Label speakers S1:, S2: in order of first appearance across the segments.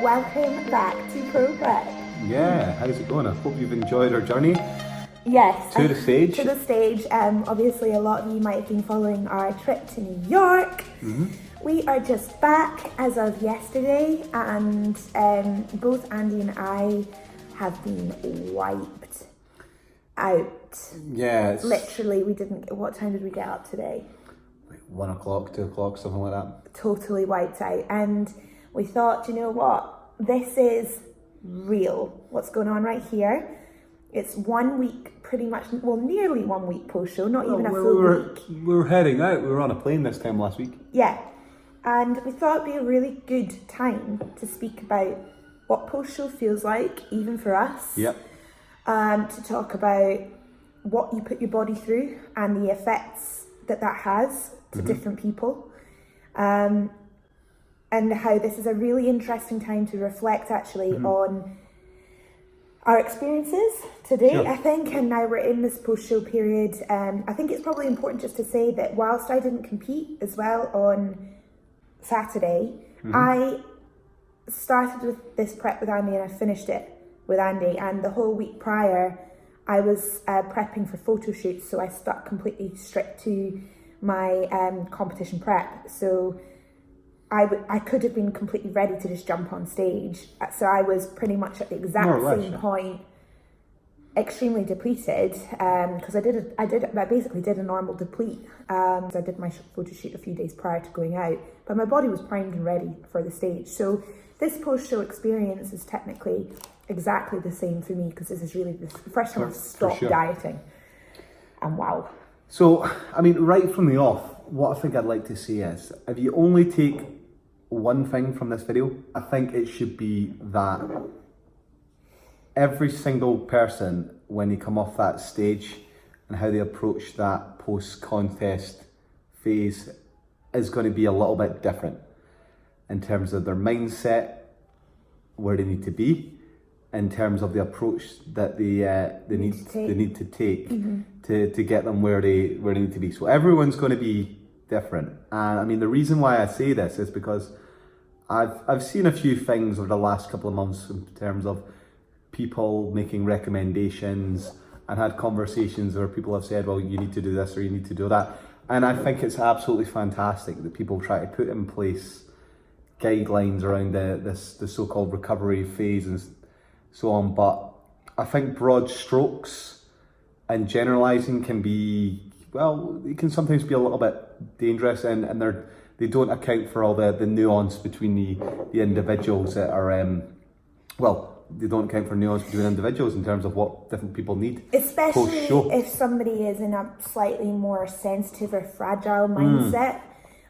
S1: welcome back to Pro Prep.
S2: Yeah, how's it going? I hope you've enjoyed our journey.
S1: Yes.
S2: To the stage.
S1: To the stage. Obviously, a lot of you might have been following our trip to New York. Mm-hmm. We are just back as of yesterday, and both Andy and I have been wiped out.
S2: Yeah.
S1: Literally, we didn't. What time did we get up today?
S2: Like 1 o'clock, 2 o'clock, something like that.
S1: Totally wiped out. And we thought, you know what? This is real. What's going on right here? It's 1 week, pretty much, well, nearly 1 week post-show, not even a full week.
S2: We were heading out. We were on a plane this time last week.
S1: Yeah. And we thought it'd be a really good time to speak about what post-show feels like, even for us.
S2: Yep.
S1: To talk about what you put your body through and the effects that has to different people. And how this is a really interesting time to reflect actually on our experiences today, sure. I think, and now we're in this post-show period. I think it's probably important just to say that whilst I didn't compete as well on Saturday, I started with this prep with Andy and I finished it with Andy, and the whole week prior I was prepping for photo shoots, so I stuck completely strict to my competition prep. So I could have been completely ready to just jump on stage. So I was pretty much at the exact same point, extremely depleted, because I basically did a normal deplete. So I did my photo shoot a few days prior to going out, but my body was primed and ready for the stage. So this post-show experience is technically exactly the same for me, because this is really the first time I've stopped dieting. And wow.
S2: So, I mean, right from the off, what I think I'd like to say is, if you only take one thing from this video, I think it should be that every single person, when they come off that stage and how they approach that post-contest phase, is going to be a little bit different in terms of their mindset, where they need to be, in terms of the approach that they need to take to get them where they need to be. So everyone's going to be different, and I mean, the reason why I say this is because I've seen a few things over the last couple of months in terms of people making recommendations, and had conversations where people have said, well, you need to do this or you need to do that, and I think it's absolutely fantastic that people try to put in place guidelines around the so-called recovery phase and so on. But I think broad strokes and generalizing can be, well, it can sometimes be a little bit dangerous, and they don't account for all the nuance between the individuals that are, they don't account for nuance between individuals in terms of what different people need.
S1: Especially if somebody is in a slightly more sensitive or fragile mindset.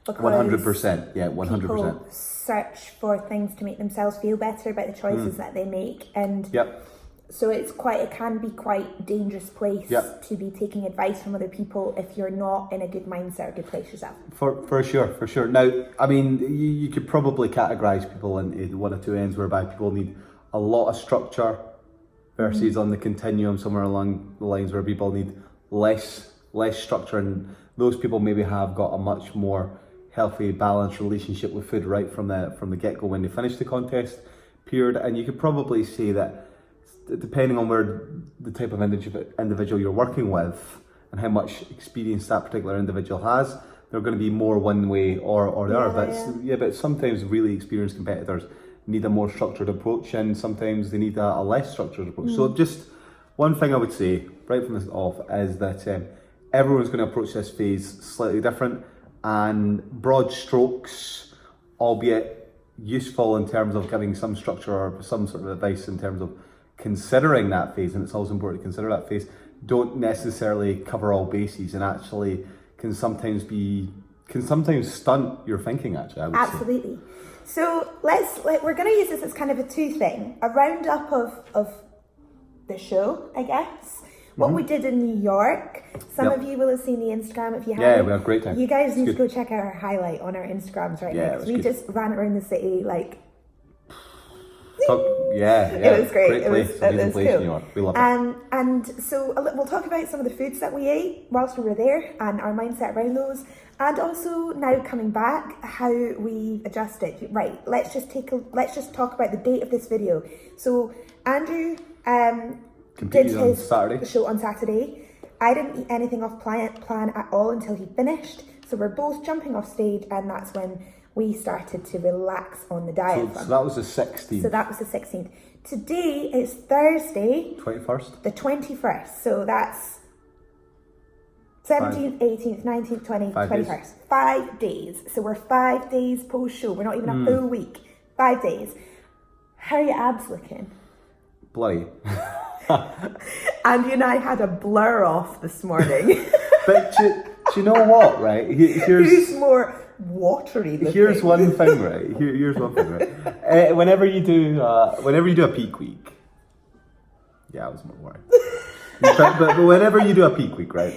S2: 100%, yeah, 100%.
S1: People search for things to make themselves feel better about the choices that they make, and so it can be quite dangerous place to be taking advice from other people if you're not in a good mindset or good place yourself. For sure. Now, I mean, you could probably categorize people in one or two ends, whereby people need a lot of structure versus on the continuum somewhere along the lines where people need less structure, and those people maybe have got a much more healthy, balanced relationship with food right from the get-go when they finish the contest period. And you could probably say that depending on where the type of individual you're working with and how much experience that particular individual has, they're going to be more one way or the other. But sometimes really experienced competitors need a more structured approach, and sometimes they need a less structured approach. So just one thing I would say right from this off is that everyone's going to approach this phase slightly different, and broad strokes, albeit useful in terms of giving some structure or some sort of advice in terms of considering that phase, and it's always important to consider that phase, don't necessarily cover all bases, and actually can sometimes stunt your thinking, actually, I would say. So we're going to use this as kind of a two thing, a roundup of the show, I guess. What we did in New York. Some of you will have seen the Instagram if you haven't.
S2: Yeah, we had a great time.
S1: You guys need to go check out our highlight on our Instagrams right now. We just ran around the city like...
S2: Yeah.
S1: It was great.
S2: Great place. Amazing place
S1: cool.
S2: in New York. We love it.
S1: And so we'll talk about some of the foods that we ate whilst we were there and our mindset around those. And also now coming back, how we adjusted. Right, let's just talk about the date of this video. So Andrew did his show on Saturday. I didn't eat anything off plan at all until he finished. So we're both jumping off stage, and that's when we started to relax on the diaphragm.
S2: So that was the 16th.
S1: So that was the 16th. Today is Thursday.
S2: 21st?
S1: The 21st. So that's 17th, 18th, 19th, 20th, 21st. 5 days. So we're 5 days post-show. We're not even a full week. 5 days. How are your abs looking?
S2: Bloody.
S1: Andy and I had a blur off this morning.
S2: But do you know what, right?
S1: Who's more watery than
S2: Here's one thing, right? Here's one thing, right? Whenever you do a peak week, yeah, I was more worried. but whenever you do a peak week, right?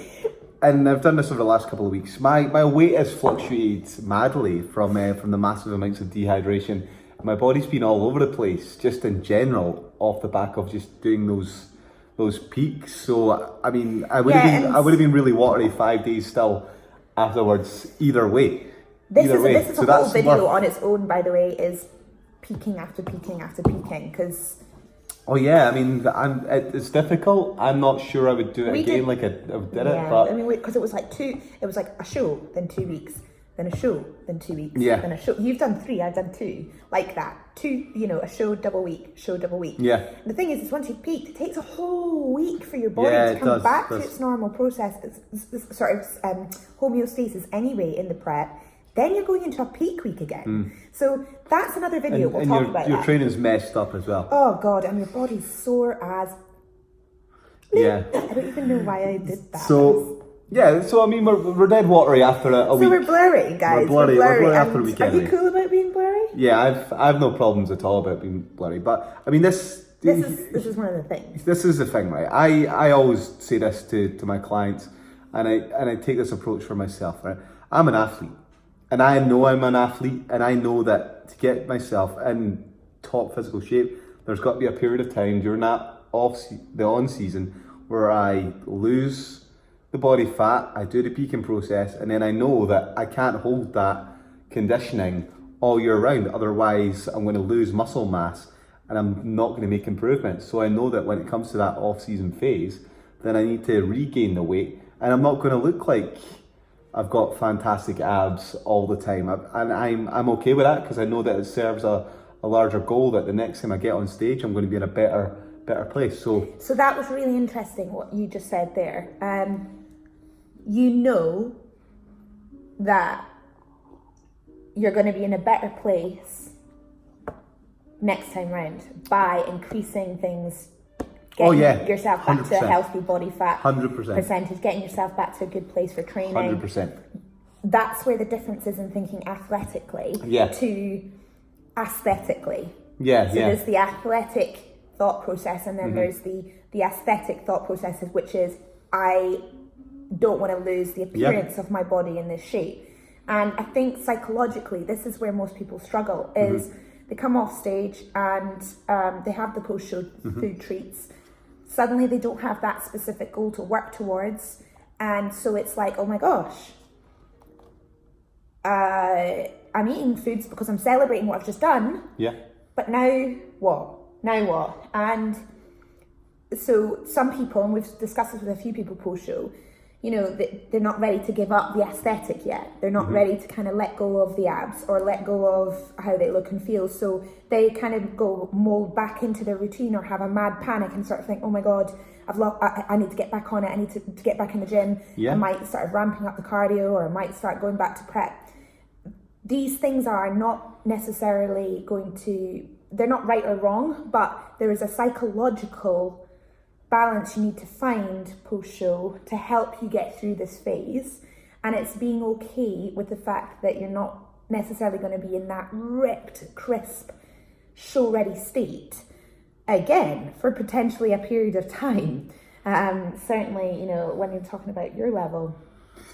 S2: And I've done this over the last couple of weeks. My weight has fluctuated madly from the massive amounts of dehydration. My body's been all over the place, just in general, off the back of just doing those peaks. So I mean, I would have been really watery 5 days still afterwards. Either way.
S1: This is a whole video on its own, by the way, is peaking after peaking after peaking, because...
S2: Oh yeah, I mean, it's difficult. I'm not sure I would do it again like I did it, but...
S1: I mean, because it was like a show, then 2 weeks, then a show, then 2 weeks, then a show. You've done 3, I've done 2, like that. 2, a show, double week, show, double week.
S2: Yeah.
S1: And the thing is once you've peaked, it takes a whole week for your body to come back to its normal process, it's sort of homeostasis anyway in the prep. Then you're going into a peak week again. So that's another video. We'll talk about that.
S2: Your training's messed up as well.
S1: Oh God, and your body's sore as...
S2: Yeah.
S1: I don't even know why I did that.
S2: So I mean, we're dead watery after a week.
S1: So we're blurry, guys.
S2: We're blurry after a weekend.
S1: Are you cool about being blurry?
S2: Yeah, I've no problems at all about being blurry. But I mean, this
S1: is one of the things.
S2: This is the thing, right? I always say this to my clients, and I take this approach for myself, right? I'm an athlete. And I know I'm an athlete, and I know that to get myself in top physical shape, there's got to be a period of time during that on season where I lose the body fat, I do the peaking process, and then I know that I can't hold that conditioning all year round. Otherwise, I'm going to lose muscle mass, and I'm not going to make improvements. So I know that when it comes to that off-season phase, then I need to regain the weight, and I'm not going to look like I've got fantastic abs all the time, and I'm okay with that because I know that it serves a larger goal that the next time I get on stage, I'm going to be in a better place. So
S1: that was really interesting what you just said there. You know that you're going to be in a better place next time round by increasing things. Getting yourself back 100%. To a healthy body fat
S2: 100%.
S1: Percentage, getting yourself back to a good place for training.
S2: 100%.
S1: That's where the difference is in thinking athletically to aesthetically. So there's the athletic thought process, and then there's the aesthetic thought processes, which is I don't want to lose the appearance of my body in this shape. And I think psychologically, this is where most people struggle, is they come off stage and they have the post-show food treats. Suddenly they don't have that specific goal to work towards. And so it's like, oh my gosh, I'm eating foods because I'm celebrating what I've just done.
S2: Yeah.
S1: But now what? And so some people, and we've discussed this with a few people post-show, they're not ready to give up the aesthetic yet. They're not ready to kind of let go of the abs or let go of how they look and feel. So they kind of go mold back into their routine or have a mad panic and sort of think, oh my God, I need to get back on it. I need to get back in the gym. I might start ramping up the cardio, or I might start going back to prep. These things are not necessarily they're not right or wrong, but there is a psychological balance you need to find post-show to help you get through this phase. And it's being okay with the fact that you're not necessarily going to be in that ripped, crisp, show-ready state again for potentially a period of time. Certainly, when you're talking about your level,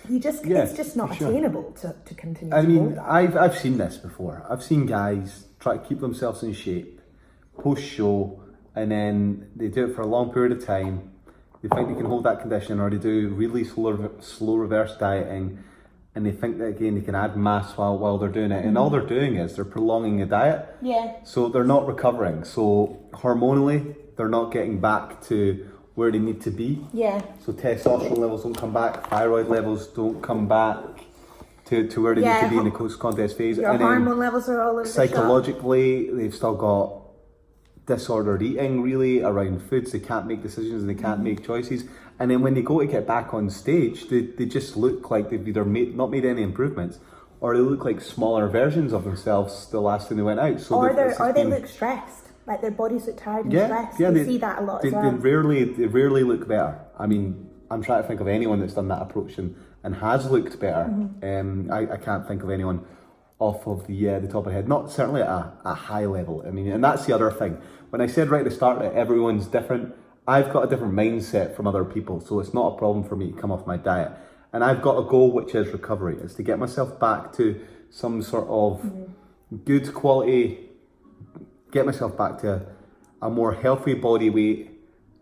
S1: it's just not attainable to continue.
S2: I mean, I've seen this before. I've seen guys try to keep themselves in shape post-show, and then they do it for a long period of time. They think they can hold that condition, or they do really slow reverse dieting, and they think that again they can add mass while they're doing it, and all they're doing is they're prolonging the diet.
S1: Yeah.
S2: So they're not recovering. So hormonally, they're not getting back to where they need to be.
S1: Yeah.
S2: So testosterone levels don't come back, thyroid levels don't come back to where they need to be in the post-contest phase.
S1: Your hormone levels are all over the shop.
S2: Psychologically, they've still got disordered eating really around foods. They can't make decisions and they can't make choices. And then when they go to get back on stage, they just look like they've either not made any improvements, or they look like smaller versions of themselves the last time they went out. So
S1: or they look stressed, like their bodies look tired and stressed.
S2: Yeah,
S1: we see that a lot as well.
S2: They rarely look better. I mean, I'm trying to think of anyone that's done that approach and has looked better. I can't think of anyone off of the top of the head, not certainly at a high level. I mean, and that's the other thing. When I said right at the start that everyone's different, I've got a different mindset from other people, so it's not a problem for me to come off my diet. And I've got a goal, which is recovery. It's to get myself back to some sort of good quality, get myself back to a more healthy body weight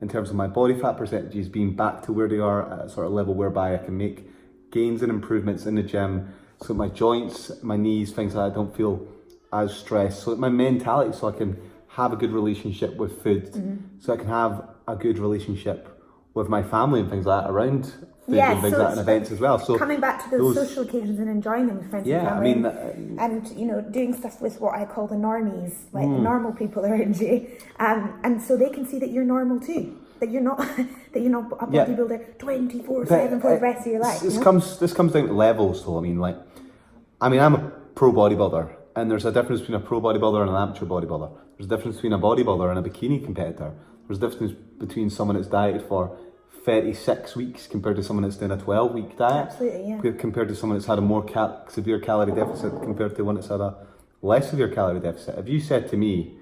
S2: in terms of my body fat percentages being back to where they are at a sort of level whereby I can make gains and improvements in the gym, so my joints, my knees, things like that, I don't feel as stressed. So my mentality, so I can have a good relationship with food, so I can have a good relationship with my family and things like that around food and things like that and events as well. So
S1: coming back to those social occasions and enjoying them with friends and family. And doing stuff with what I call the normies, like the normal people around you, and so they can see that you're normal too. That you're not a bodybuilder 24/7 for the rest of your life.
S2: This comes down to levels, though. I'm a pro bodybuilder, and there's a difference between a pro bodybuilder and an amateur bodybuilder. There's a difference between a bodybuilder and a bikini competitor. There's a difference between someone that's dieted for 36 weeks compared to someone that's doing a 12-week diet.
S1: Absolutely, yeah.
S2: Compared to someone that's had a more severe calorie deficit compared to one that's had a less severe calorie deficit. If you said to me,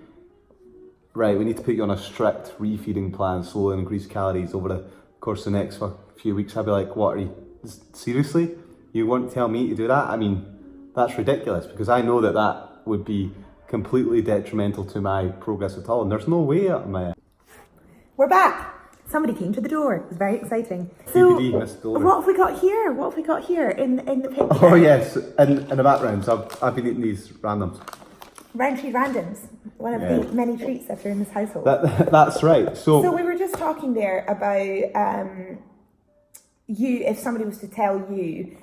S2: right, we need to put you on a strict refeeding plan, slowly increase calories over the course of the next few weeks, I'd be like, what, are you, seriously? You won't tell me to do that? I mean, that's ridiculous, because I know that would be completely detrimental to my progress at all, and there's no way out of my...
S1: We're back! Somebody came to the door. It was very exciting. So, what have we got here? In the picture?
S2: Oh yes, in the background, so I've been eating these randoms.
S1: Round tree randoms, one of the many treats that are in this household.
S2: That's right. So
S1: we were just talking there about if somebody was to tell you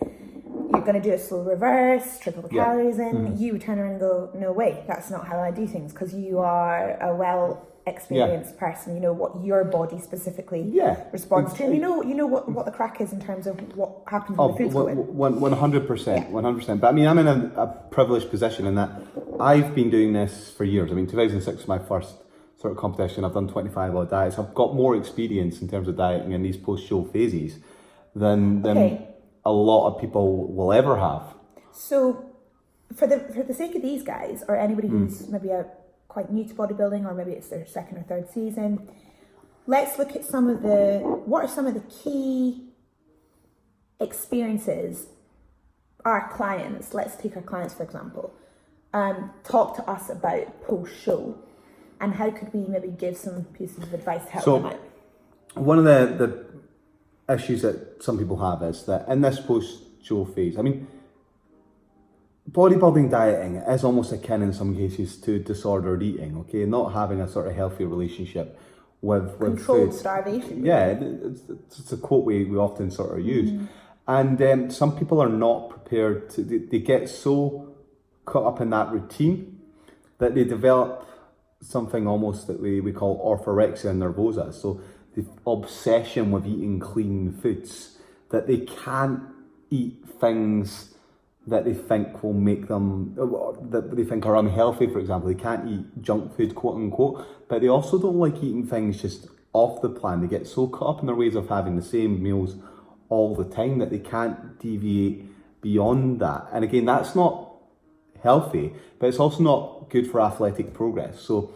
S1: you're going to do a slow reverse, triple the calories in, you would turn around and go, no way, that's not how I do things, because you are a well-experienced person, you know what your body specifically responds to, and you know what the crack is in terms of what happens when the food's going.
S2: 100%. But I mean, I'm in a privileged position in that I've been doing this for years. I mean, 2006 was my first sort of competition. I've done 25 odd diets. I've got more experience in terms of dieting in these post-show phases than a lot of people will ever have.
S1: So, for the sake of these guys, or anybody who's maybe quite new to bodybuilding, or maybe it's their second or third season, let's look at what are some of the key experiences our clients, let's take our clients for example, talk to us about post-show, and how could we maybe give some pieces of advice to help them out?
S2: One of the issues that some people have is that in this post-show phase, I mean, bodybuilding dieting is almost akin in some cases to disordered eating, okay? Not having a sort of healthy relationship with
S1: controlled
S2: food.
S1: Starvation.
S2: Yeah, it's a quote we often sort of use. And some people are not prepared to, they get so caught up in that routine that they develop something almost that we call orthorexia nervosa. So the obsession with eating clean foods, that they can't eat things that they think will make them, that they think are unhealthy, for example. They can't eat junk food, quote unquote, but they also don't like eating things just off the plan. They get so caught up in their ways of having the same meals all the time that they can't deviate beyond that. And again, that's not healthy, but it's also not good for athletic progress. So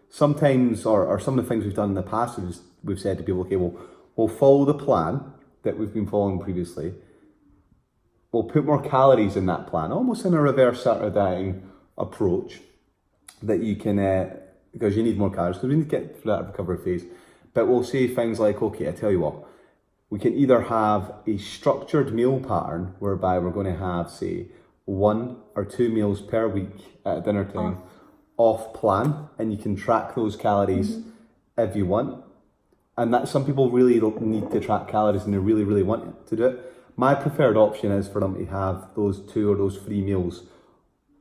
S2: sometimes, or some of the things we've done in the past, we've said to people, okay, we'll follow the plan that we've been following previously. We'll put more calories in that plan, almost in a reverse Saturday dieting approach, that you can because you need more calories, because we need to get through that recovery phase. But we'll say things like, okay, I tell you what, we can either have a structured meal pattern whereby we're going to have, say, 1 or 2 meals per week at dinner time off plan, and you can track those calories if you want. And that some people really don't need to track calories and they really, really want to do it. My preferred option is for them to have those 2 or those 3 meals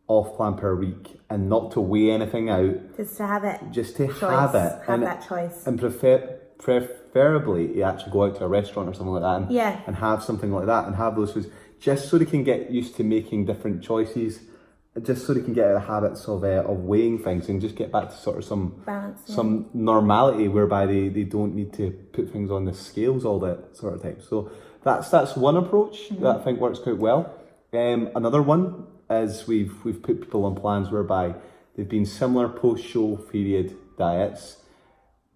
S2: off plan per week and not to weigh anything out.
S1: Just to have it.
S2: Just to
S1: choice.
S2: have it.
S1: Have that choice.
S2: And preferably you actually go out to a restaurant or something like that and have something like that and have those foods just so they can get used to making different choices, just so they can get out of the habits of weighing things and just get back to sort of some
S1: balance,
S2: some normality whereby they don't need to put things on the scales all that sort of time. So that's one approach that I think works quite well. Another one is we've put people on plans whereby they've been similar post-show period diets,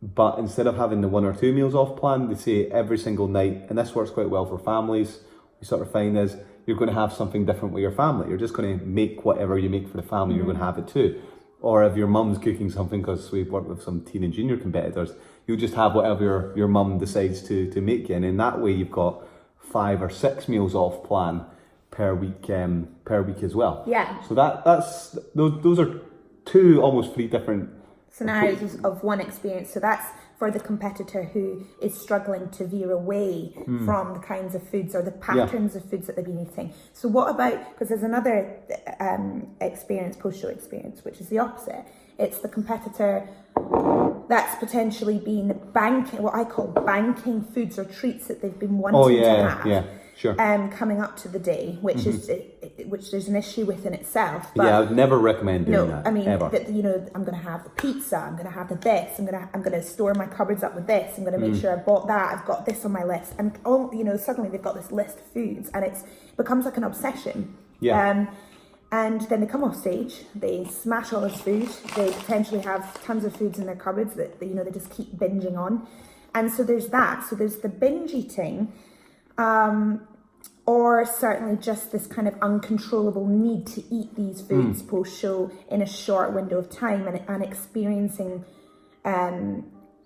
S2: but instead of having the 1 or 2 meals off plan, they say every single night, and this works quite well for families. We sort of find is you're going to have something different with your family. You're just going to make whatever you make for the family, you're going to have it too. Or if your mum's cooking something, because we've worked with some teen and junior competitors, you'll just have whatever your mum decides to make you. And in that way, you've got 5 or 6 meals off plan per week as well.
S1: Yeah.
S2: So that's those are 2, almost 3 different
S1: scenarios of one experience. So that's for the competitor who is struggling to veer away from the kinds of foods or the patterns of foods that they've been eating. So what about, because there's another experience, post-show experience, which is the opposite. It's the competitor that's potentially been banking, what I call banking foods or treats that they've been wanting to have.
S2: Yeah, sure.
S1: Coming up to the day, which is which there's an issue with in itself. But
S2: I would never recommend doing that.
S1: I mean,
S2: ever.
S1: But, I'm going to have the pizza. I'm going to have the this. I'm going to store my cupboards up with this. I'm going to make sure I bought that. I've got this on my list, and suddenly they've got this list of foods, and it becomes like an obsession.
S2: Yeah.
S1: And then they come off stage, they smash all this food, they potentially have tons of foods in their cupboards that they just keep binging on. And so there's that. So there's the binge eating, or certainly just this kind of uncontrollable need to eat these foods post-show in a short window of time and experiencing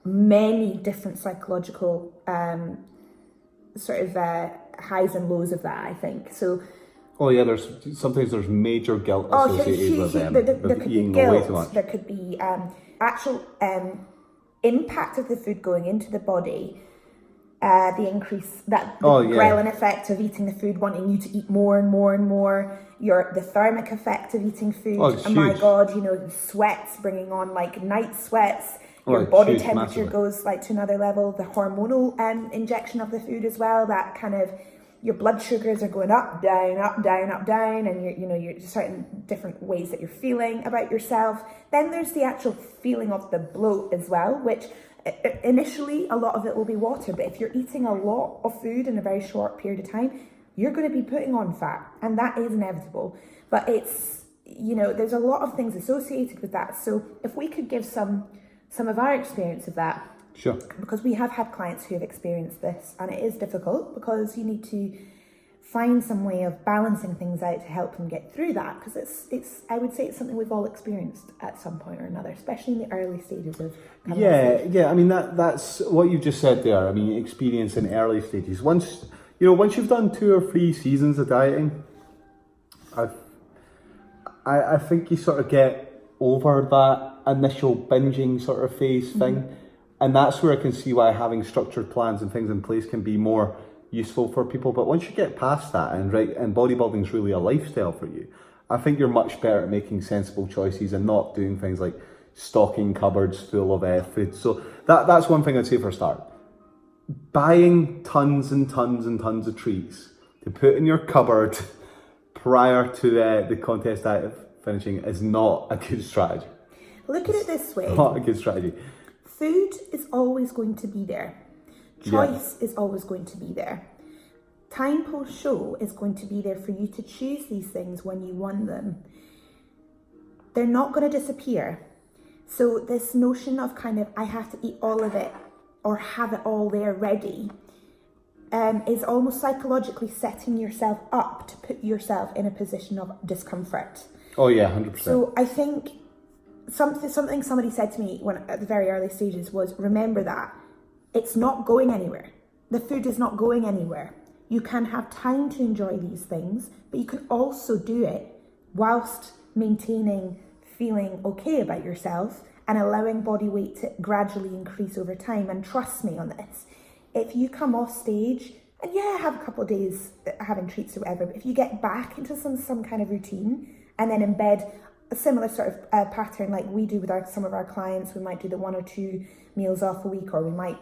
S1: many different psychological highs and lows of that, I think. So.
S2: Oh yeah, sometimes there's major guilt associated with them.
S1: There could
S2: eating
S1: be guilt,
S2: way too much.
S1: there could be actual impact of the food going into the body, the increase, the ghrelin effect of eating the food, wanting you to eat more and more and more, the thermic effect of eating food, my God, sweats, bringing on like night sweats, your body temperature massively goes like to another level, the hormonal injection of the food as well, that kind of, your blood sugars are going up, down, up, down, up, down, and you're certain different ways that you're feeling about yourself. Then there's the actual feeling of the bloat as well, which initially a lot of it will be water, but if you're eating a lot of food in a very short period of time, you're going to be putting on fat, and that is inevitable. But it's, there's a lot of things associated with that. So if we could give some of our experience of that.
S2: Sure. Because
S1: we have had clients who have experienced this, and it is difficult because you need to find some way of balancing things out to help them get through that, because it's I would say it's something we've all experienced at some point or another, especially in the early stages of
S2: I mean that's what you've just said there. I mean, experience in early stages. Once you've done 2 or 3 seasons of dieting, I think you sort of get over that initial binging sort of phase thing. And that's where I can see why having structured plans and things in place can be more useful for people. But once you get past that, and bodybuilding is really a lifestyle for you, I think you're much better at making sensible choices and not doing things like stocking cupboards full of food. So that's one thing I'd say for a start. Buying tons and tons and tons of treats to put in your cupboard prior to the contest diet finishing is not a good strategy.
S1: Look at it this way.
S2: Not a good strategy.
S1: Food is always going to be there. Choice is always going to be there. Time post-show is going to be there for you to choose these things when you want them. They're not going to disappear. So this notion of kind of, I have to eat all of it or have it all there ready, is almost psychologically setting yourself up to put yourself in a position of discomfort.
S2: Oh yeah, 100%.
S1: So I think something somebody said to me when at the very early stages was, remember that it's not going anywhere. The food is not going anywhere. You can have time to enjoy these things, but you can also do it whilst maintaining feeling okay about yourself and allowing body weight to gradually increase over time. And trust me on this, if you come off stage and have a couple of days having treats or whatever, but if you get back into some kind of routine and then embed a similar sort of pattern like we do with some of our clients, we might do the 1 or 2 meals off a week, or we might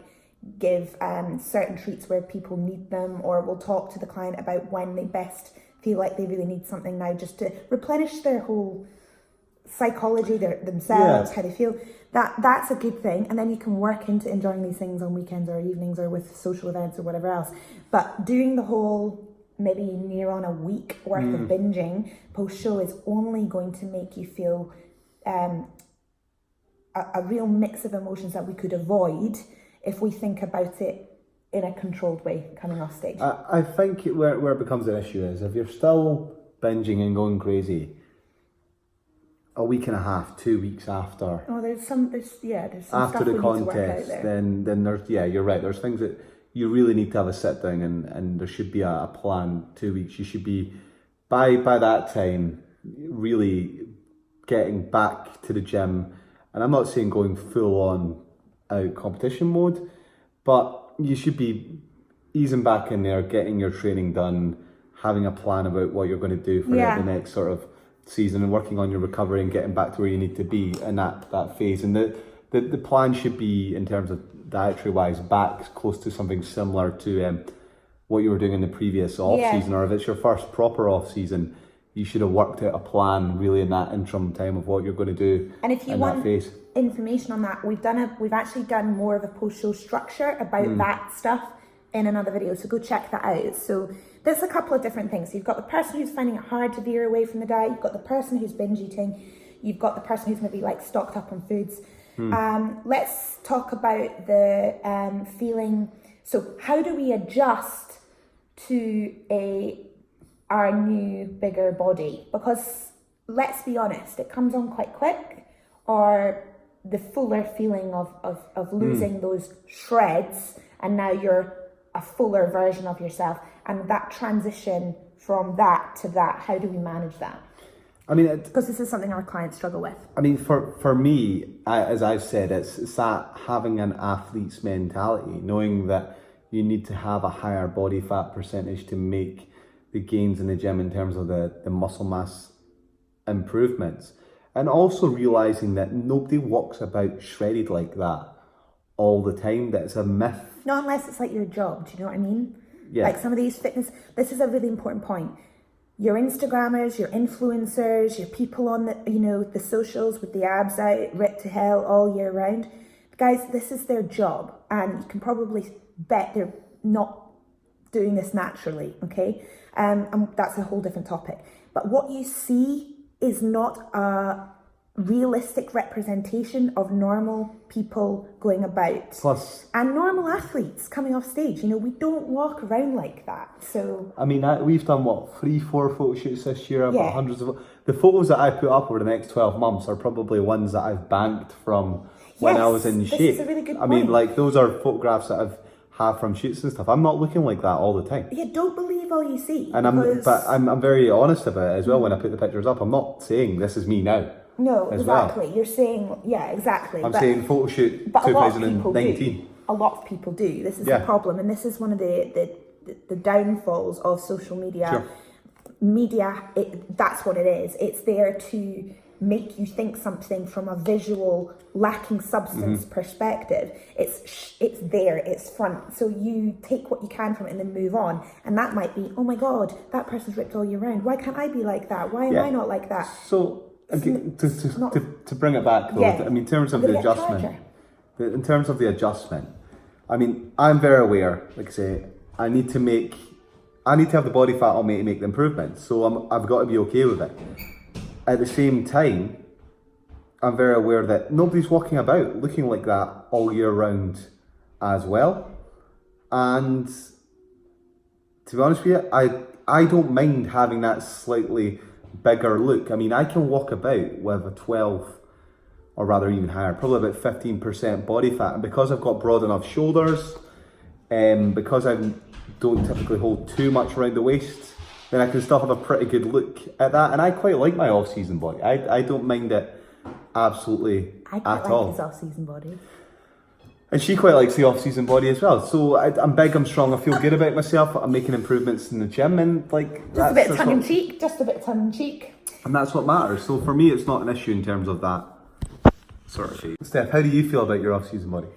S1: give certain treats where people need them, or we'll talk to the client about when they best feel like they really need something now, just to replenish their whole psychology, themselves, how they feel. That's a good thing, and then you can work into enjoying these things on weekends or evenings or with social events or whatever else. But doing the whole maybe near on a week worth of binging post show is only going to make you feel a real mix of emotions that we could avoid if we think about it in a controlled way coming off stage.
S2: I think where it becomes an issue is if you're still binging and going crazy a week and a half, 2 weeks after.
S1: Oh, there's some
S2: after
S1: stuff
S2: the
S1: we
S2: contest,
S1: need to work out there.
S2: then there's you're right. There's things that you really need to have a sit down and there should be a plan. 2 weeks. You should be by that time really getting back to the gym. And I'm not saying going full on out competition mode, but you should be easing back in there, getting your training done, having a plan about what you're going to do for the next sort of season, and working on your recovery and getting back to where you need to be in that phase. And the plan should be, in terms of dietary wise, back close to something similar to what you were doing in the previous off season, or if it's your first proper off season, you should have worked out a plan really in that interim time of what you're going to do.
S1: And if you want information on that, we've actually done more of a post-show structure about that stuff in another video, so go check that out. So there's a couple of different things. So you've got the person who's finding it hard to veer away from the diet, you've got the person who's binge eating, you've got the person who's maybe like stocked up on foods. Let's talk about the feeling. So how do we adjust to our new bigger body? Because let's be honest, it comes on quite quick, or the fuller feeling of losing those shreds, and now you're a fuller version of yourself, and that transition from that to that, how do we manage that?
S2: I mean,
S1: because this is something our clients struggle with.
S2: I mean, for me, as I've said, it's that having an athlete's mentality, knowing that you need to have a higher body fat percentage to make the gains in the gym in terms of the muscle mass improvements, and also realizing that nobody walks about shredded like that all the time. That it's a myth.
S1: Not unless it's like your job, do you know what I mean?
S2: Yeah.
S1: Like some of these fitness, this is a really important point. Your Instagrammers, your influencers, your people on the socials with the abs out, ripped to hell all year round. Guys, this is their job, and you can probably bet they're not doing this naturally, okay? And that's a whole different topic. But what you see is not a realistic representation of normal people going about.
S2: Plus,
S1: and normal athletes coming off stage. We don't walk around like that. So
S2: I mean, we've done 3-4 photo shoots this year. I've got hundreds of the photos that I put up over the next 12 months are probably ones that I've banked from when I was in shape.
S1: This is a really good point.
S2: I mean, like, those are photographs that I've had from shoots and stuff. I'm not looking like that all the time.
S1: Yeah, don't believe all you see.
S2: And I'm very honest about it as well when I put the pictures up. I'm not saying this is me now.
S1: No, exactly. Well. You're saying, exactly.
S2: I'm saying photo shoot 2019.
S1: A lot of people do. This is the problem, and this is one of the downfalls of social media.
S2: Sure.
S1: Media, that's what it is. It's there to make you think something from a visual, lacking substance perspective. It's there, it's front. So you take what you can from it and then move on. And that might be, oh my God, that person's ripped all year round. Why can't I be like that? Why am I not like that?
S2: So to bring it back though, I mean, in terms of the adjustment, I mean, I'm very aware, like I say, I need to have the body fat on me to make the improvements. So I've got to be okay with it. At the same time, I'm very aware that nobody's walking about looking like that all year round as well. And to be honest with you, I don't mind having that slightly bigger look. I mean, I can walk about with a 12 or rather even higher, probably about 15% body fat. And because I've got broad enough shoulders, because I don't typically hold too much around the waist, then I can still have a pretty good look at that. And I quite like my off-season body. I don't mind it absolutely
S1: I quite
S2: at
S1: like
S2: all.
S1: his off-season body.
S2: And she quite likes the off-season body as well. So I'm big, I'm strong, I feel good about myself. I'm making improvements in the gym, and like
S1: just a bit of tongue in cheek.
S2: And that's what matters. So for me, it's not an issue in terms of that sort of thing. Steph, how do you feel about your off-season body?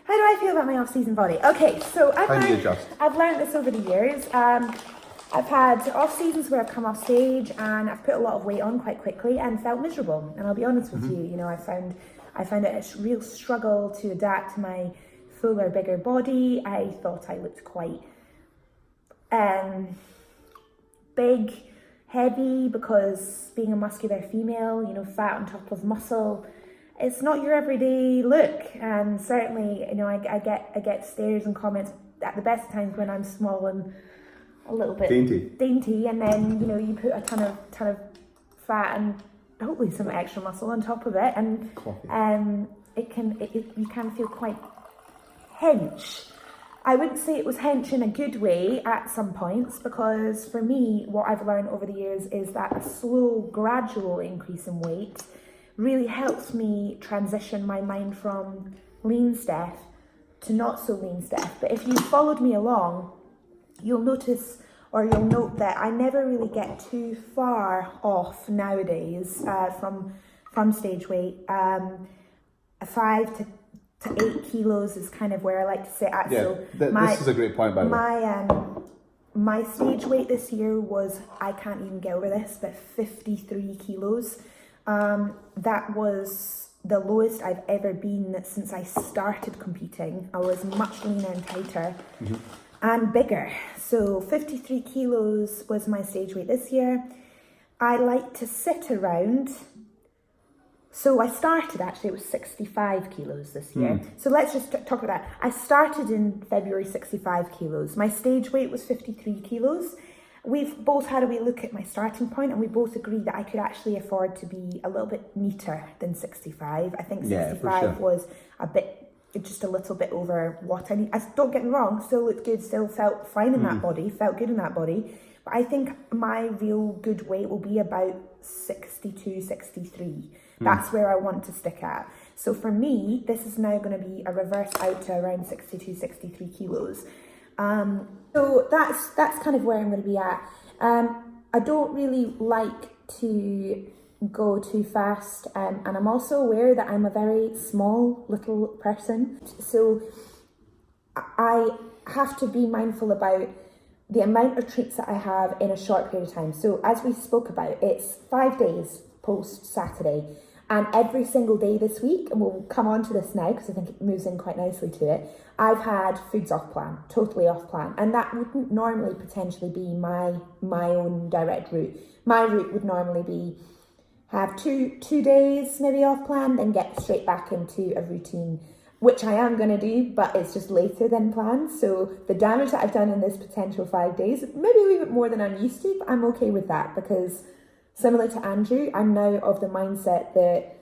S1: How do I feel about my off-season body? Okay, so I've learned this over the years. I've had off seasons where I've come off stage and I've put a lot of weight on quite quickly and felt miserable. And I'll be honest with you, I found it a real struggle to adapt to my fuller, bigger body. I thought I looked quite big, heavy, because being a muscular female, fat on top of muscle, it's not your everyday look. And certainly, I get stares and comments at the best of times when I'm small and a little bit dainty, and then you put a ton of fat and hopefully some extra muscle on top of it, and you can feel quite hench. I wouldn't say it was hench in a good way at some points, because for me, what I've learned over the years is that a slow, gradual increase in weight really helps me transition my mind from lean Steph to not so lean Steph. But if you followed me along, you'll notice, or you'll note, that I never really get too far off nowadays from stage weight. 5 to 8 kilos is kind of where I like to sit at.
S2: Yeah,
S1: so
S2: this is a great point, by the way.
S1: My stage weight this year was, I can't even get over this, but 53 kilos. That was the lowest I've ever been since I started competing. I was much leaner and tighter. And bigger. So 53 kilos was my stage weight this year. I like to sit around. So I started, actually, it was 65 kilos this year. So let's just talk about that. I started in February 65 kilos. My stage weight was 53 kilos. We've both had a wee look at my starting point, and we both agreed that I could actually afford to be a little bit neater than 65. I think 65 was just a little bit over what I need. Don't get me wrong, still looked good, still felt fine in that body, felt good in that body. But I think my real good weight will be about 62, 63. That's where I want to stick at. So for me, this is now going to be a reverse out to around 62, 63 kilos. So that's kind of where I'm going to be at. I don't really like to go too fast, and I'm also aware that I'm a very small little person, so I have to be mindful about the amount of treats that I have in a short period of time. So as we spoke about, it's 5 days post Saturday, and every single day this week, and we'll come on to this now because I think it moves in quite nicely to it, I've had foods off plan, totally off plan, and that wouldn't normally potentially be my own direct route. My route would normally be have two days maybe off plan, then get straight back into a routine, which I am going to do, but it's just later than planned. So the damage that I've done in this potential 5 days, maybe a little bit more than I'm used to, but I'm okay with that, because similar to Andrew, I'm now of the mindset that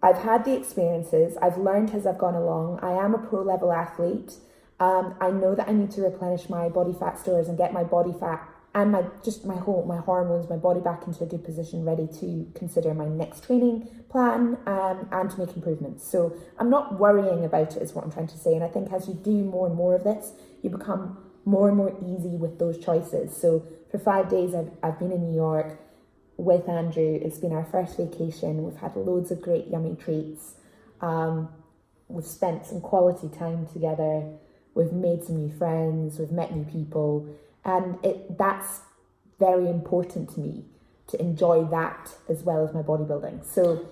S1: I've had the experiences, I've learned as I've gone along, I am a pro level athlete, I know that I need to replenish my body fat stores and get my body fat and my hormones, my body back into a good position, ready to consider my next training plan, and to make improvements. So I'm not worrying about it, is what I'm trying to say. And I think as you do more and more of this, you become more and more easy with those choices. So for 5 days, I've been in New York with Andrew. It's been our first vacation. We've had loads of great yummy treats. We've spent some quality time together. We've made some new friends. We've met new people. And that's very important to me, to enjoy that as well as my bodybuilding. So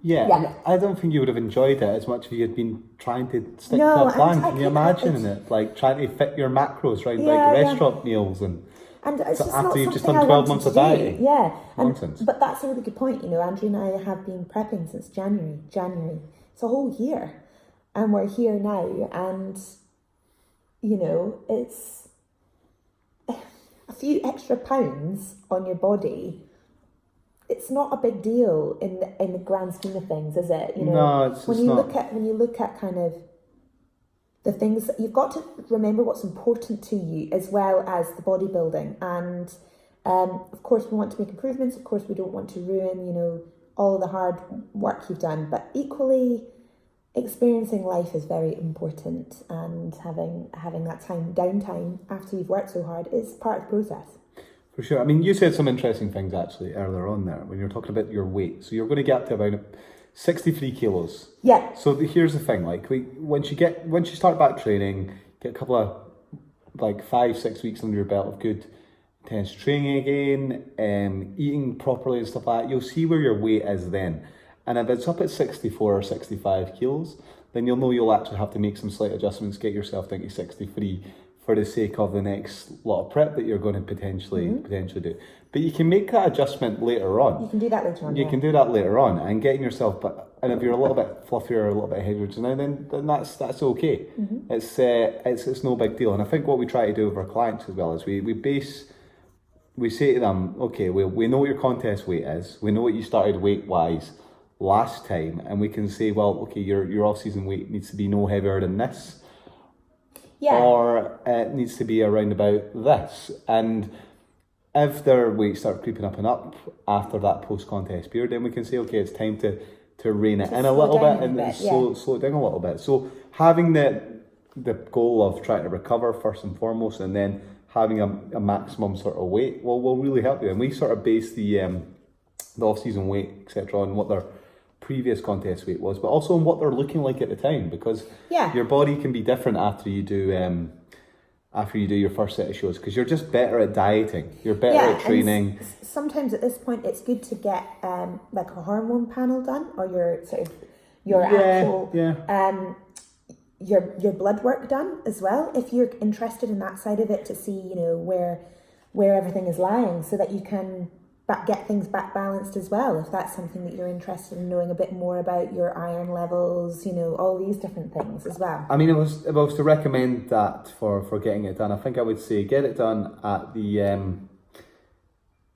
S1: yeah.
S2: I don't think you would have enjoyed it as much if you had been trying to stick to a plan. Can you imagine it? Like trying to fit your macros around restaurant meals and
S1: it's just
S2: after
S1: not
S2: you've just
S1: something
S2: done
S1: I
S2: 12
S1: wanted
S2: months
S1: to
S2: of
S1: do.
S2: dieting.
S1: Yeah.
S2: Nonsense.
S1: But that's a really good point. Andrew and I have been prepping since January. It's a whole year. And we're here now, and it's a few extra pounds on your body. it's not a big deal in the grand scheme of things, is it? You know,
S2: no, it's
S1: when
S2: just
S1: you
S2: not.
S1: when you look at kind of the things that you've got to remember what's important to you as well as the bodybuilding, and of course we want to make improvements. Of course we don't want to ruin, you know, all the hard work you've done, but equally experiencing life is very important, and having that downtime after you've worked so hard is part of the process.
S2: For sure. I mean, you said some interesting things actually earlier on there when you're talking about your weight. So you're going to get up to about 63 kilos.
S1: Yeah.
S2: So here's the thing, like once you start back training, get a couple of like 5-6 weeks under your belt of good intense training again, eating properly and stuff like that, you'll see where your weight is then. And if it's up at 64 or 65 kilos, then you'll know you'll actually have to make some slight adjustments, get yourself down to 63 for the sake of the next lot of prep that you're going to potentially do. But you can make that adjustment later on.
S1: You can do that later on.
S2: You can do that later on, and getting yourself, and if you're a little bit fluffier, a little bit heavier now, then that's okay. It's no big deal. And I think what we try to do with our clients as well is we say to them, okay, we know what your contest weight is, we know what you started weight wise last time, and we can say, well, okay, your off season weight needs to be no heavier than this.
S1: Yeah.
S2: Or it needs to be around about this. And if their weight starts creeping up and up after that post-contest period, then we can say, okay, it's time to rein it in a little bit and slow it down a little bit. So having the goal of trying to recover first and foremost, and then having a maximum sort of weight will really help you. And we sort of base the off-season weight, etc., on what their previous contest weight was, but also on what they're looking like at the time, because your body can be different after you do your first set of shows, because you're just better at dieting, you're better at training.
S1: Sometimes at this point it's good to get like a hormone panel done, or your actual your blood work done as well, if you're interested in that side of it, to see, you know, where everything is lying, so that you can get things back balanced as well, if that's something that you're interested in knowing a bit more about, your iron levels, you know, all these different things as well.
S2: I mean, if I was to recommend that for getting it done, I think I would say get it done at the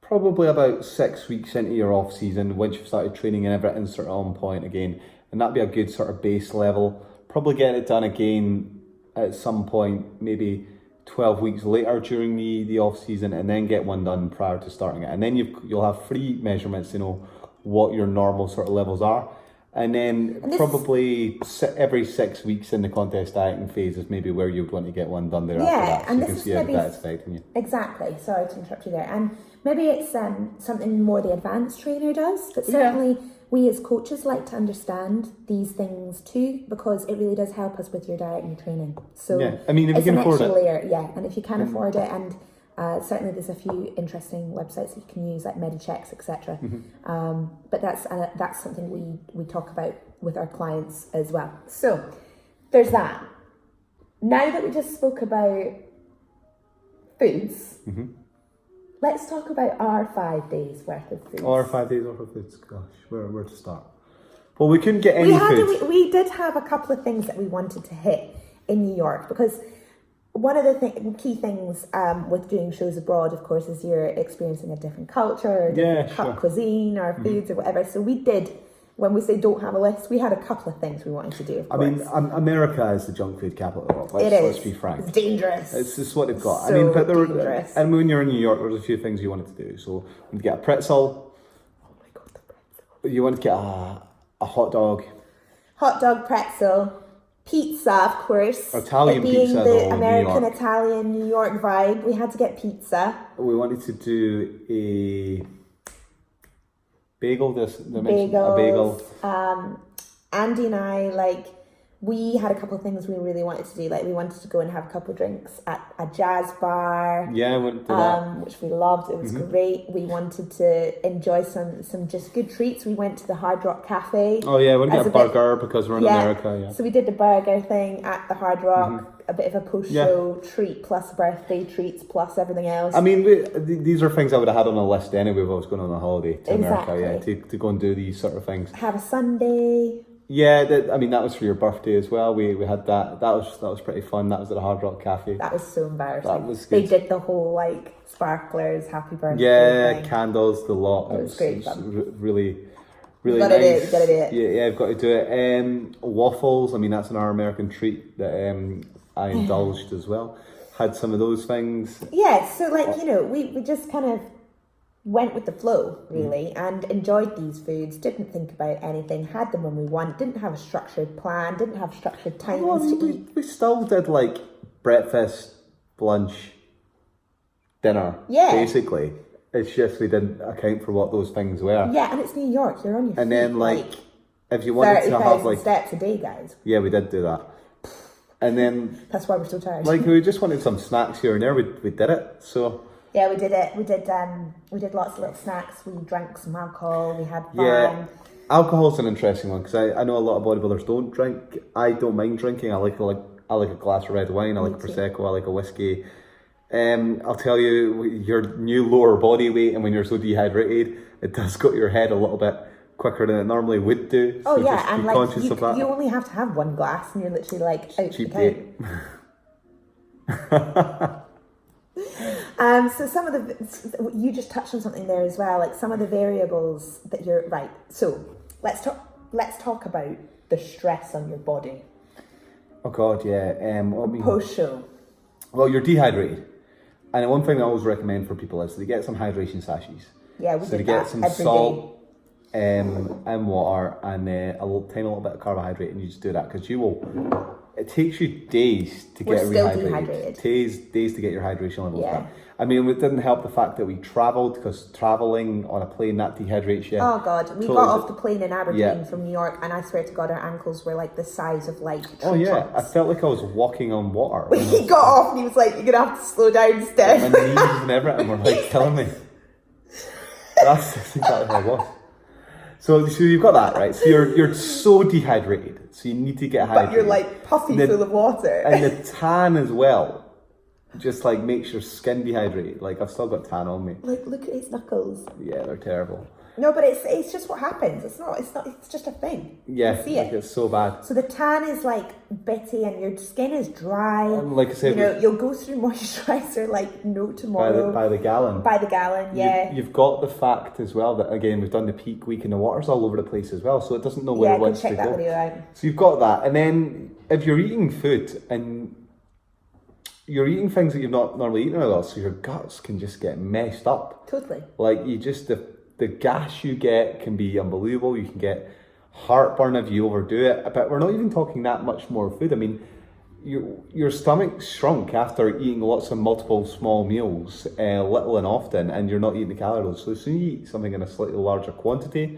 S2: probably about 6 weeks into your off season, once you've started training and everything's sort of on point again, and that'd be a good sort of base level. Probably get it done again at some point, maybe 12 weeks later during the off season, and then get one done prior to starting it, and then you'll have free measurements to know what your normal sort of levels are, and then probably every 6 weeks in the contest dieting phase is maybe where you'd want to get one done there after that, so you can see how that's affecting you.
S1: Exactly. Sorry to interrupt you there. And maybe it's something more the advanced trainer does, but certainly we as coaches like to understand these things too, because it really does help us with your diet and your training. So
S2: I mean, if you can afford it,
S1: layer, and if you can afford it, and certainly there's a few interesting websites that you can use, like MediChecks, etc. But that's something we talk about with our clients as well. So there's that. Now that we just spoke about foods, let's talk about our 5 days worth of foods.
S2: Our 5 days worth of foods. Gosh, where to start? Well, we couldn't get any food.
S1: We did have a couple of things that we wanted to hit in New York, because one of the key things with doing shows abroad, of course, is you're experiencing a different culture, different cuisine, or foods, or whatever. So we did, when we say don't have a list, we had a couple of things we wanted to do, of course.
S2: I mean, America is the junk food capital of the world. Let's be frank.
S1: It's dangerous.
S2: It's just what they've got.
S1: So
S2: I mean, but
S1: dangerous.
S2: And when you're in New York, there's a few things you wanted to do. So you get a pretzel.
S1: Oh my God, the pretzel.
S2: You want to get a hot dog.
S1: Hot dog, pretzel, pizza, of course.
S2: Italian
S1: being
S2: pizza,
S1: the American, Italian, New York vibe, we had to get pizza.
S2: We wanted to do a bagel. A bagel.
S1: Andy and I, we had a couple of things we really wanted to do. We wanted to go and have a couple of drinks at a jazz bar.
S2: Yeah, we went to that.
S1: Which we loved. It was great. We wanted to enjoy some just good treats. We went to the Hard Rock Cafe.
S2: Oh yeah, we went to get a burger because we're in America. Yeah.
S1: So we did the burger thing at the Hard Rock. A bit of a post-show treat, plus birthday treats, plus everything else.
S2: I mean, these are things I would have had on a list anyway if I was going on a holiday to America. Yeah, to go and do these sort of things.
S1: Have a sundae.
S2: Yeah, that was for your birthday as well. We had that. That was pretty fun. That was at the Hard Rock Cafe.
S1: That was so embarrassing.
S2: That was good.
S1: They did the whole like sparklers, happy birthday.
S2: Yeah,
S1: thing.
S2: Candles, the lot.
S1: It was great fun.
S2: Really
S1: You've
S2: nice.
S1: Gotta do it.
S2: Yeah, I've got to do it. Waffles. I mean, that's an American treat that I indulged as well. Had some of those things.
S1: Yeah, so like, we just kind of went with the flow, really, and enjoyed these foods, didn't think about anything, had them when we want, didn't have a structured plan, didn't have structured times to eat.
S2: We still did like breakfast, lunch, dinner, basically. It's just we didn't account for what those things were.
S1: Yeah, and it's New York, you're on your feet.
S2: And then if you wanted to have like...
S1: steps a day, guys.
S2: Yeah, we did do that. And then...
S1: That's why we're so tired.
S2: Like, we just wanted some snacks here and there, we did it, so...
S1: Yeah, we did it. We did lots of little snacks. We drank some alcohol. We had fun.
S2: Yeah, alcohol's an interesting one, because I know a lot of bodybuilders don't drink. I don't mind drinking. I like a glass of red wine. I like a Prosecco. I like a whiskey. I'll tell you, your new lower body weight, and when you're so dehydrated, it does go to your head a little bit quicker than it normally would do.
S1: Oh
S2: so
S1: yeah,
S2: just
S1: and
S2: be
S1: like
S2: conscious of that.
S1: you only have to have one glass, and you're literally like out
S2: Cheap
S1: the
S2: date.
S1: So some of the, you just touched on something there as well, like some of the variables that you're right. So let's talk about the stress on your body.
S2: Oh God, yeah.
S1: Post show.
S2: Well, you're dehydrated, and one thing I always recommend for people is to get some hydration sachets.
S1: Yeah, we
S2: so
S1: did
S2: to get
S1: that
S2: some
S1: every
S2: salt, and water, and a tiny little bit of carbohydrate, and you just do that because you will. It takes you days to get rehydrated. Days to get your hydration levels up. I mean, it didn't help the fact that we travelled, because travelling on a plane, that dehydrates you.
S1: Oh God, we got off the plane in Aberdeen from New York, and I swear to God, our ankles were like the size of like tree trunks.
S2: I felt like I was walking on water.
S1: He got off and he was like, "You're gonna have to slow down, Steph."
S2: My knees and everything were like killing me. That's exactly how it was. So you've got that, right? So you're so dehydrated, so you need to get hydrated.
S1: But you're like puffy full of water.
S2: And the tan as well, just like makes your skin dehydrated. Like I've still got tan on me.
S1: Like look at his knuckles.
S2: Yeah, they're terrible.
S1: No, but it's just what happens. It's just a thing.
S2: Yeah,
S1: you see it.
S2: It's so bad.
S1: So the tan is like bitty and your skin is dry.
S2: Like I said,
S1: you'll go through moisturiser like no tomorrow.
S2: By the gallon.
S1: By the gallon, yeah.
S2: You've got the fact as well that again we've done the peak week and the water's all over the place as well, so it doesn't know where it wants to go.
S1: Yeah, check that video out.
S2: So you've got that, and then if you're eating food and you're eating things that you're not normally eating a lot, so your guts can just get messed up.
S1: Totally. Like
S2: you just the gas you get can be unbelievable. You can get heartburn if you overdo it. But we're not even talking that much more food. I mean, your stomach shrunk after eating lots of multiple small meals, little and often, and you're not eating the calories. So as soon as you eat something in a slightly larger quantity,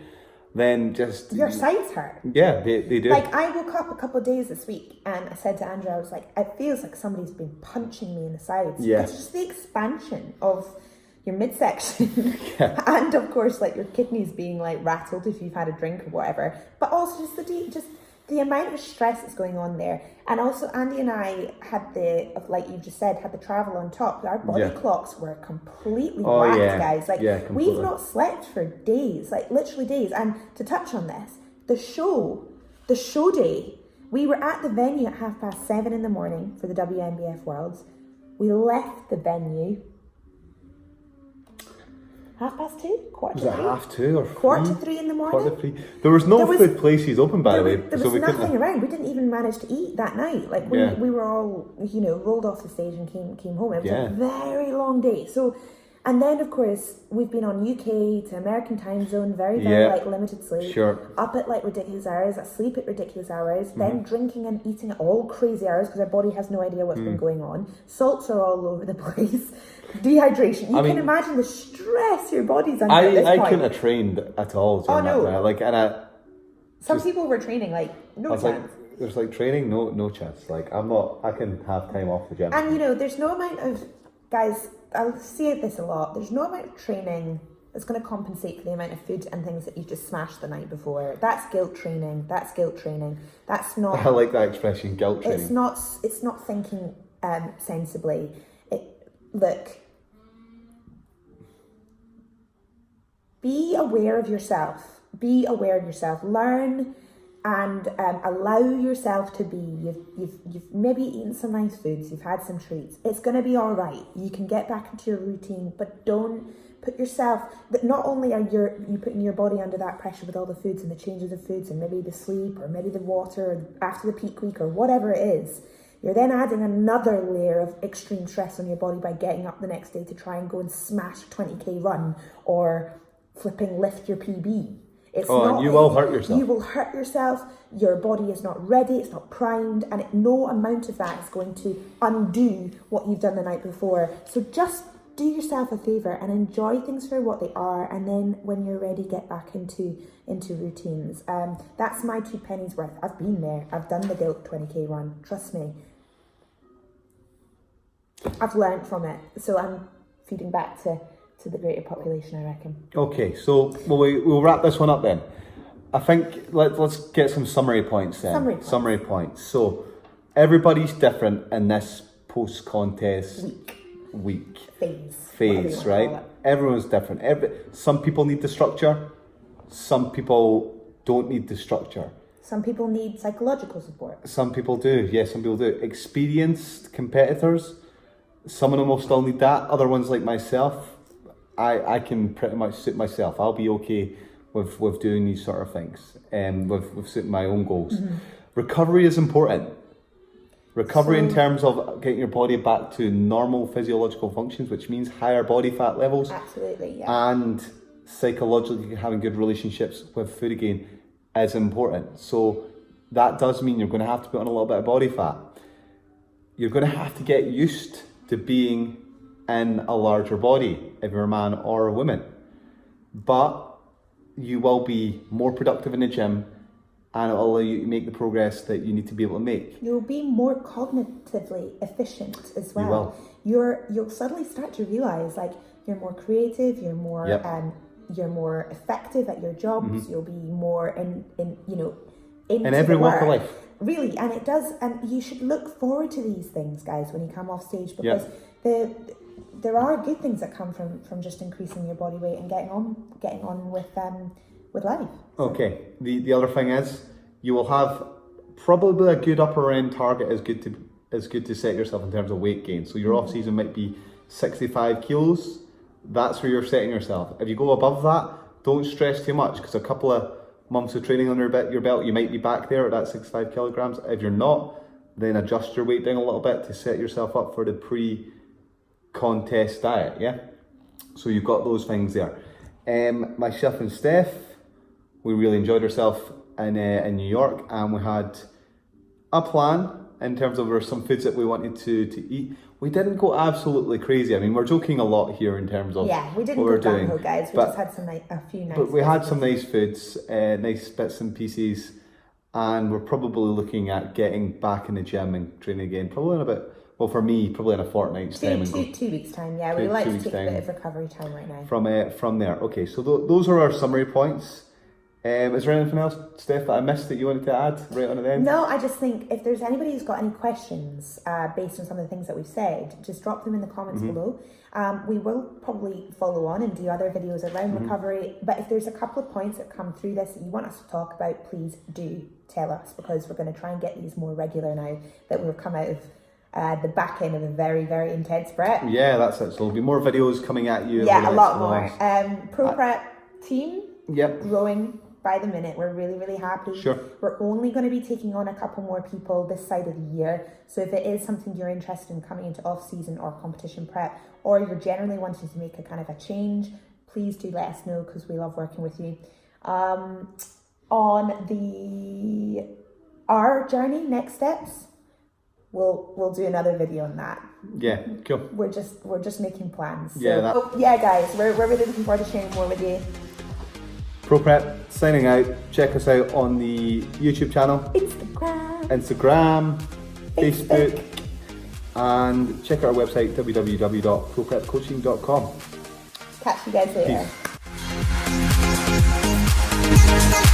S2: then just...
S1: your sides hurt.
S2: Yeah, they do.
S1: Like, I woke up a couple of days this week and I said to Andrew, I was like, it feels like somebody's been punching me in the sides.
S2: Yeah.
S1: It's just the expansion of your midsection. Yeah. And of course, like, your kidneys being, like, rattled if you've had a drink or whatever. But also just the amount of stress that's going on there. And also, Andy and I had like you just said, had the travel on top. Our body clocks were completely whacked, guys. Like, we've not slept for days, like literally days. And to touch on this, the show day, we were at the venue at 7:30 in the morning for the WNBF Worlds. We left the venue 2:30, quarter to 3.
S2: Was it 2:30 or 3?
S1: Quarter to 3 in the morning.
S2: Quarter to 3. There was no food places open, by the way.
S1: There was nothing around. We didn't even manage to eat that night. Like we were all, rolled off the stage and came home. It was a very long day. So, and then of course we've been on UK to American time zone, very like limited sleep.
S2: Sure.
S1: Up at like ridiculous hours, asleep at ridiculous hours, then drinking and eating at all crazy hours because our body has no idea what's been going on. Salts are all over the place. Dehydration. You can imagine the stress your body's under at this point.
S2: I couldn't have trained at all during that night. Like,
S1: some people were training like no chance.
S2: Like, there's like training, no chance. Like I can have time off the gym.
S1: And there's no amount of, guys, I'll say this a lot, there's no amount of training that's going to compensate for the amount of food and things that you just smashed the night before. That's guilt training. That's not...
S2: I like that expression, guilt training.
S1: It's not thinking sensibly. Look, be aware of yourself. Learn and allow yourself to be. You've maybe eaten some nice foods, you've had some treats. It's going to be all right. You can get back into your routine, but don't put yourself, that not only are you putting your body under that pressure with all the foods and the changes of foods and maybe the sleep or maybe the water after the peak week or whatever it is, you're then adding another layer of extreme stress on your body by getting up the next day to try and go and smash a 20k run or flipping lift your PB.
S2: And you will hurt yourself.
S1: You will hurt yourself. Your body is not ready. It's not primed, and no amount of that is going to undo what you've done the night before. So just do yourself a favour and enjoy things for what they are, and then when you're ready, get back into routines. That's my 2 pennies worth. I've been there. I've done the guilt 20k run. Trust me. I've learned from it, so I'm feeding back to the greater population, I reckon.
S2: Okay, so we'll wrap this one up then. I think let's get some summary points then. Summary points. So everybody's different in this post-contest week phase, right? Everyone's different. Some people need the structure. Some people don't need the structure.
S1: Some people need psychological support.
S2: Some people do. Yes, some people do. Experienced competitors, some of them will still need that. Other ones like myself, I can pretty much suit myself. I'll be okay with doing these sort of things and with suiting my own goals. Mm-hmm. Recovery is important. Recovery in terms of getting your body back to normal physiological functions, which means higher body fat levels.
S1: Absolutely, yeah.
S2: And psychologically having good relationships with food again is important. So that does mean you're going to have to put on a little bit of body fat. You're going to have to get used to being in a larger body if you're a man or a woman. But you will be more productive in the gym, and it will allow you to make the progress that you need to be able to make.
S1: You'll be more cognitively efficient as well. You will. You'll suddenly start to realise like you're more creative, you're more effective at your jobs. Mm-hmm. You'll be more in
S2: every walk of life.
S1: Really, and it does, and you should look forward to these things, guys, when you come off stage, because there are good things that come from just increasing your body weight and getting on with life. Okay.
S2: The other thing is you will have probably a good upper end target is good to set yourself in terms of weight gain. So your off season might be 65 kilos. That's where you're setting yourself. If you go above that, don't stress too much, because a couple of months of training under your belt, you might be back there at that 65 kilograms. If you're not, then adjust your weight down a little bit to set yourself up for the pre-contest diet, yeah? So you've got those things there. Myself and Steph, we really enjoyed ourselves in New York, and we had a plan in terms of there were some foods that we wanted to eat. We didn't go absolutely crazy. I mean, we're joking a lot here in terms of
S1: we didn't go down, guys. We just had a few nice.
S2: But we had some nice foods, nice bits and pieces, and we're probably looking at getting back in the gym and training again. Probably in about, well, for me, probably in a fortnight's time.
S1: 2 weeks time. Yeah, we'd like to take a bit of recovery time right now.
S2: From there. Okay, so those are our summary points. Is there anything else, Steph, that I missed that you wanted to add right on the end?
S1: No, I just think if there's anybody who's got any questions based on some of the things that we've said, just drop them in the comments below. We will probably follow on and do other videos around recovery, but if there's a couple of points that come through this that you want us to talk about, please do tell us, because we're going to try and get these more regular now that we've come out of the back end of a very, very intense prep.
S2: Yeah, that's it. So there'll be more videos coming at you.
S1: Yeah, a lot more. Pro prep team,
S2: yep,
S1: growing by the minute. We're really, really happy.
S2: Sure.
S1: We're only going to be taking on a couple more people this side of the year. So if it is something you're interested in coming into off-season or competition prep, or you're generally wanting to make a kind of a change, please do let us know, because we love working with you. On our journey, next steps, we'll do another video on that.
S2: Yeah, cool.
S1: We're just making plans.
S2: Yeah,
S1: so, guys, we're really looking forward to sharing more with you.
S2: Pro Prep signing out. Check us out on the YouTube channel, Instagram, Facebook, and check out our website www.proprepcoaching.com.
S1: Catch you guys later.
S2: Peace.